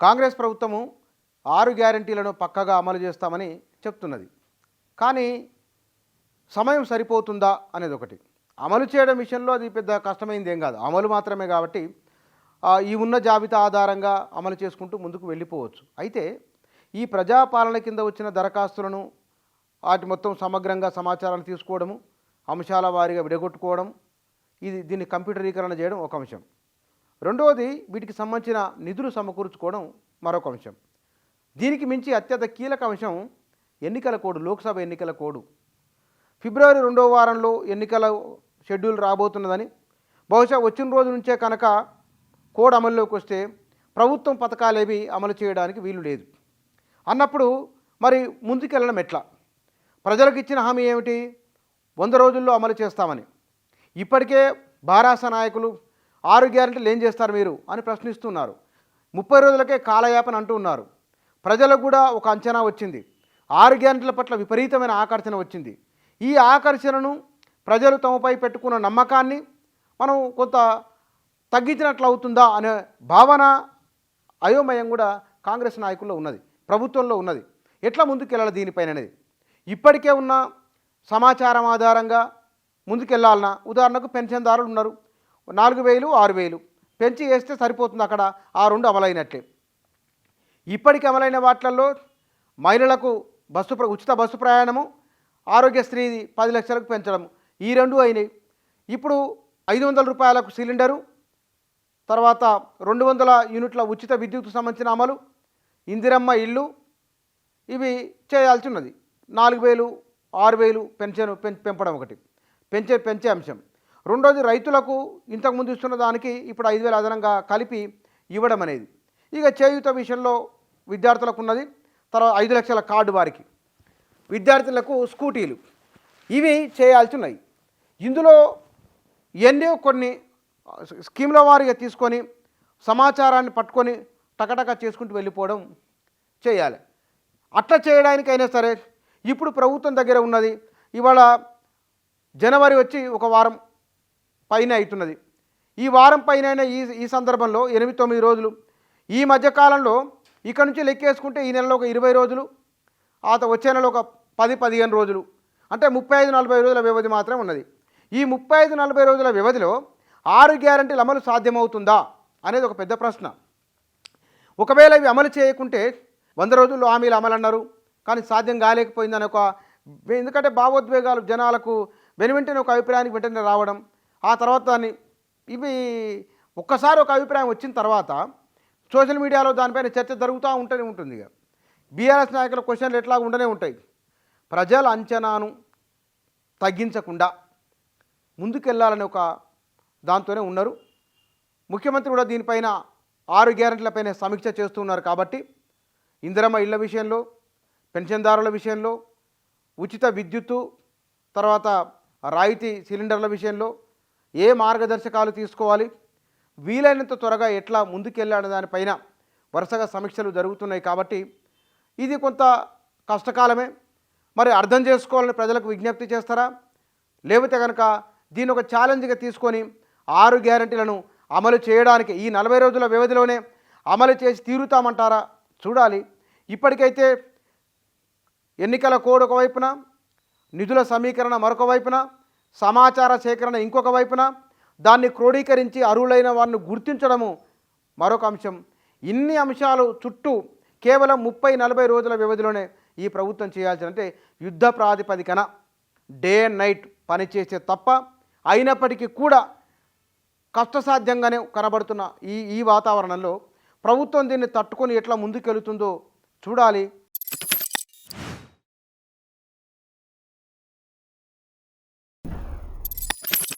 కాంగ్రెస్ ప్రభుత్వము 6 గ్యారంటీలను పక్కగా అమలు చేస్తామని చెప్తున్నది. కానీ సమయం సరిపోతుందా అనేది ఒకటి. అమలు చేయడం విషయంలో అది పెద్ద కష్టమైంది ఏం కాదు. అమలు మాత్రమే కాబట్టి ఈ ఉన్న జాబితా ఆధారంగా అమలు చేసుకుంటూ ముందుకు వెళ్ళిపోవచ్చు. అయితే ఈ ప్రజాపాలన కింద వచ్చిన దరఖాస్తులను వాటి మొత్తం సమగ్రంగా సమాచారాన్ని తీసుకోవడము, అంశాల వారీగా విడగొట్టుకోవడం, దీన్ని కంప్యూటరీకరణ చేయడం ఒక అంశం. రెండవది వీటికి సంబంధించిన నిధులు సమకూర్చుకోవడం మరొక అంశం. దీనికి మించి అత్యంత కీలక అంశం ఎన్నికల కోడ్, లోక్సభ ఎన్నికల కోడ్. ఫిబ్రవరి 2వ వారంలో ఎన్నికల షెడ్యూల్ రాబోతున్నదని, బహుశా వచ్చిన రోజు నుంచే కనుక కోడ్ అమల్లోకి వస్తే ప్రభుత్వం పథకాలేవి అమలు చేయడానికి వీలు లేదు అన్నప్పుడు మరి ముందుకెళ్ళడం ఎట్లా? ప్రజలకు ఇచ్చిన హామీ ఏమిటి? 100 రోజుల్లో అమలు చేస్తామని. ఇప్పటికే భారాస నాయకులు 6 గ్యారెంటీలు ఏం చేస్తారు మీరు అని ప్రశ్నిస్తున్నారు. 30 రోజులకే కాలయాపన అంటూ ఉన్నారు. ప్రజలకు కూడా ఒక అంచనా వచ్చింది. 6 గ్యారెంటీల పట్ల విపరీతమైన ఆకర్షణ వచ్చింది. ఈ ఆకర్షణను ప్రజలు తమపై పెట్టుకున్న నమ్మకాన్ని మనం కొంత తగ్గించినట్లు అవుతుందా అనే భావన, అయోమయం కూడా కాంగ్రెస్ నాయకుల్లో ఉన్నది, ప్రభుత్వంలో ఉన్నది. ఎట్లా ముందుకెళ్ళాలి దీనిపైన అనేది ఇప్పటికే ఉన్న సమాచారం ఆధారంగా ముందుకెళ్ళాలన్నా, ఉదాహరణకు పెన్షన్దారులు ఉన్నారు, 4,000 6,000 పెంచి వేస్తే సరిపోతుంది, అక్కడ ఆ 2 అమలైనట్లే. ఇప్పటికి అమలైన వాటిల్లో మహిళలకు ఉచిత బస్సు ప్రయాణము, ఆరోగ్యశ్రీ 10 లక్షలకు పెంచడం, ఈ 2 అయినాయి. ఇప్పుడు 500 రూపాయలకు సిలిండరు, తర్వాత 200 యూనిట్ల ఉచిత విద్యుత్కు సంబంధించిన అమలు, ఇందిరమ్మ ఇల్లు, ఇవి చేయాల్సి ఉన్నది. 4,000 6,000 పెన్షన్ పెంపడం ఒకటి పెంచే అంశం. రెండోది రైతులకు ఇంతకుముందు ఇస్తున్న దానికి ఇప్పుడు 5,000 అదనంగా కలిపి ఇవ్వడం అనేది. ఇక చేయూత విషయంలో విద్యార్థులకు ఉన్నది, తర్వాత 5 లక్షల కార్డు వారికి, విద్యార్థులకు స్కూటీలు, ఇవి చేయాల్సి ఉన్నాయి. ఇందులో ఎన్నో కొన్ని స్కీమ్ల వారీగా తీసుకొని సమాచారాన్ని పట్టుకొని టకటక చేసుకుంటూ వెళ్ళిపోవడం చేయాలి. అట్లా చేయడానికైనా సరే ఇప్పుడు ప్రభుత్వం దగ్గర ఉన్నది, ఇవాళ జనవరి వచ్చి 1 వారం పైన అవుతున్నది. ఈ వారం పైన ఈ సందర్భంలో 8-9 రోజులు, ఈ మధ్యకాలంలో ఇక్కడ నుంచి లెక్కేసుకుంటే ఈ నెలలో ఒక 20 రోజులు, వచ్చే నెలలో ఒక 10-15 రోజులు, అంటే 35-40 రోజుల వ్యవధి మాత్రమే ఉన్నది. ఈ 35-40 రోజుల వ్యవధిలో 6 గ్యారెంటీలు అమలు సాధ్యమవుతుందా అనేది ఒక పెద్ద ప్రశ్న. ఒకవేళ ఇవి అమలు చేయకుంటే 100 రోజుల్లో హామీలు అమలు అన్నారు కానీ సాధ్యం కాలేకపోయిందని ఎందుకంటే భావోద్వేగాలు జనాలకు వెనువెంటనే ఒక అభిప్రాయానికి వెంటనే రావడం, ఆ తర్వాత దాన్ని ఇవి ఒక్కసారి ఒక అభిప్రాయం వచ్చిన తర్వాత సోషల్ మీడియాలో దానిపైన చర్చ జరుగుతూ ఉంటుంది. ఇక బీఆర్ఎస్ నాయకుల క్వశ్చన్లు ఎట్లా ఉండనే ఉంటాయి. ప్రజల అంచనాను తగ్గించకుండా ముందుకెళ్లాలని ఒక దాంతోనే ఉన్నారు. ముఖ్యమంత్రి కూడా దీనిపైన 6 గ్యారెంటీలపైన సమీక్ష చేస్తున్నారు. కాబట్టి ఇందిరమ్మ ఇళ్ల విషయంలో, పెన్షన్దారుల విషయంలో, ఉచిత విద్యుత్తు, తర్వాత రాయితీ సిలిండర్ల విషయంలో ఏ మార్గదర్శకాలు తీసుకోవాలి, వీలైనంత త్వరగా ఎట్లా ముందుకెళ్ళాలనే దానిపైన వరుసగా సమీక్షలు జరుగుతున్నాయి. కాబట్టి ఇది కొంత కష్టకాలమే. మరి అర్థం చేసుకోవాలని ప్రజలకు విజ్ఞప్తి చేస్తారా, లేకపోతే కనుక దీని ఒక ఛాలెంజ్గా తీసుకొని 6 గ్యారెంటీలను అమలు చేయడానికి ఈ 40 రోజుల వ్యవధిలోనే అమలు చేసి తీరుతామంటారా చూడాలి. ఇప్పటికైతే ఎన్నికల కోడ్ ఒకవైపున, నిధుల సమీకరణ మరొక వైపున, సమాచార సేకరణ ఇంకొక వైపున, దాన్ని క్రోడీకరించి అర్హులైన వారిని గుర్తించడము మరొక అంశం. ఇన్ని అంశాలు చుట్టూ కేవలం 30-40 రోజుల వ్యవధిలోనే ఈ ప్రభుత్వం చేయాల్సిన, అంటే యుద్ధ ప్రాతిపదికన డే అండ్ నైట్ పనిచేసే తప్ప అయినప్పటికీ కూడా కష్టసాధ్యంగానే కనబడుతున్న ఈ వాతావరణంలో ప్రభుత్వం దీన్ని తట్టుకొని ఎట్లా ముందుకెళ్తుందో చూడాలి.